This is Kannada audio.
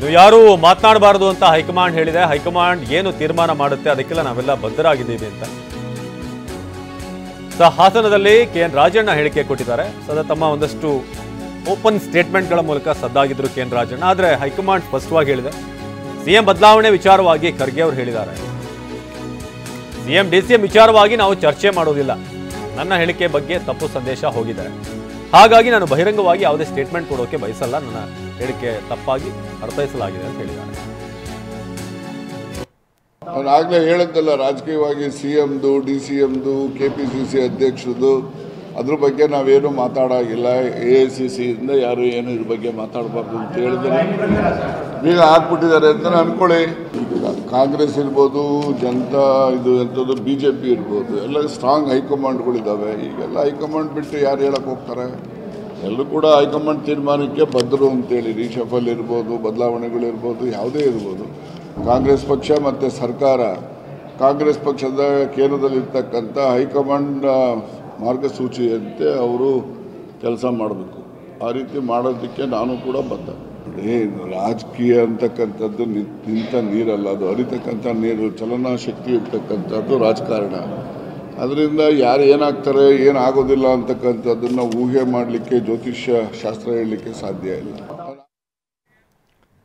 ನೀವು ಯಾರು ಮಾತನಾಡಬಾರದು ಅಂತ ಹೈಕಮಾಂಡ್ ಹೇಳಿದೆ. ಹೈಕಮಾಂಡ್ ಏನು ತೀರ್ಮಾನ ಮಾಡುತ್ತೆ ಅದಕ್ಕೆಲ್ಲ ನಾವೆಲ್ಲ ಬದ್ಧರಾಗಿದ್ದೀವಿ ಅಂತ ಹಾಸನದಲ್ಲಿ ಕೆಎನ್ ರಾಜಣ್ಣ ಹೇಳಿಕೆ ಕೊಟ್ಟಿದ್ದಾರೆ. ಸದಾ ತಮ್ಮ ಒಂದಷ್ಟು ಓಪನ್ ಸ್ಟೇಟ್ಮೆಂಟ್ಗಳ ಮೂಲಕ ಸದ್ದಾಗಿದ್ರು ಕೆಎನ್ ರಾಜಣ್ಣ. ಆದರೆ ಹೈಕಮಾಂಡ್ ಸ್ಪಷ್ಟವಾಗಿ ಹೇಳಿದೆ. ಸಿಎಂ ಬದಲಾವಣೆ ವಿಚಾರವಾಗಿ ಖರ್ಗೆ ಅವರು ಹೇಳಿದ್ದಾರೆ, ಸಿಎಂ ಡಿಸಿಎಂ ವಿಚಾರವಾಗಿ ನಾವು ಚರ್ಚೆ ಮಾಡೋದಿಲ್ಲ. ನನ್ನ ಹೇಳಿಕೆ ಬಗ್ಗೆ ತಪ್ಪು ಸಂದೇಶ ಹೋಗಿದೆ, ಹಾಗಾಗಿ ನಾನು ಬಹಿರಂಗವಾಗಿ ಯಾವುದೇ ಸ್ಟೇಟ್ಮೆಂಟ್ ಕೊಡೋಕೆ ಬಯಸಲ್ಲ. ನನ್ನ ಹೇಳಿಕೆ ತಪ್ಪಾಗಿ ಅರ್ಥೈಸಲಾಗಿದೆ ಅಂತ ಹೇಳಿದ್ದಾರೆ. ನಾನು ಆಗಲೇ ಹೇಳಿದ್ದಲ್ಲ, ರಾಜಕೀಯವಾಗಿ ಸಿಎಂದು DCMದು KPCC ಅಧ್ಯಕ್ಷರದು ಅದ್ರ ಬಗ್ಗೆ ನಾವೇನು ಮಾತಾಡೋಗಿಲ್ಲ. AICC ಇಂದ ಯಾರು ಏನು ಇದ್ರ ಬಗ್ಗೆ ಮಾತಾಡಬಾರ್ದು ಅಂತ ಹೇಳಿದರೆ ಈಗ ಹಾಕ್ಬಿಟ್ಟಿದ್ದಾರೆ ಅಂತ ಅನ್ಕೊಳ್ಳಿ. ಕಾಂಗ್ರೆಸ್ ಇರ್ಬೋದು, ಜನತಾ ಇದು ಎಂಥದ್ದು BJP ಇರ್ಬೋದು, ಎಲ್ಲ ಸ್ಟ್ರಾಂಗ್ ಹೈಕಮಾಂಡ್ಗಳಿದ್ದಾವೆ. ಈಗೆಲ್ಲ ಹೈಕಮಾಂಡ್ ಬಿಟ್ಟು ಯಾರು ಹೇಳಕ್ಕೆ ಹೋಗ್ತಾರೆ? ಎಲ್ಲರೂ ಕೂಡ ಹೈಕಮಾಂಡ್ ತೀರ್ಮಾನಕ್ಕೆ ಬದ್ಧರು ಅಂತೇಳಿ. ರಿಷಫಲ್ ಇರ್ಬೋದು, ಬದಲಾವಣೆಗಳಿರ್ಬೋದು, ಯಾವುದೇ ಇರ್ಬೋದು. ಕಾಂಗ್ರೆಸ್ ಪಕ್ಷ ಮತ್ತು ಸರ್ಕಾರ, ಕಾಂಗ್ರೆಸ್ ಪಕ್ಷದ ಕೇಂದ್ರದಲ್ಲಿರ್ತಕ್ಕಂಥ ಹೈಕಮಾಂಡ್ ಮಾರ್ಗಸೂಚಿಯಂತೆ ಅವರು ಕೆಲಸ ಮಾಡಬೇಕು. ಆ ರೀತಿ ಮಾಡೋದಕ್ಕೆ ನಾನು ಕೂಡ ಬದ್ಧ. ರಾಜಕೀಯ ಅಂತಕ್ಕಂಥದ್ದು ನಿಂತ ನೀರಲ್ಲ, ಅದು ಹರಿತಕ್ಕಂಥ ನೀರು, ಚಲನಶಕ್ತಿ ಇರ್ತಕ್ಕಂಥದ್ದು ರಾಜಕಾರಣ. ಅದರಿಂದ ಯಾರು ಏನಾಗ್ತಾರೆ ಏನಾಗೋದಿಲ್ಲ ಅಂತಕ್ಕಂಥದ್ದನ್ನು ಊಹೆ ಮಾಡಲಿಕ್ಕೆ ಜ್ಯೋತಿಷ್ಯ ಶಾಸ್ತ್ರ ಹೇಳಲಿಕ್ಕೆ ಸಾಧ್ಯ ಇಲ್ಲ.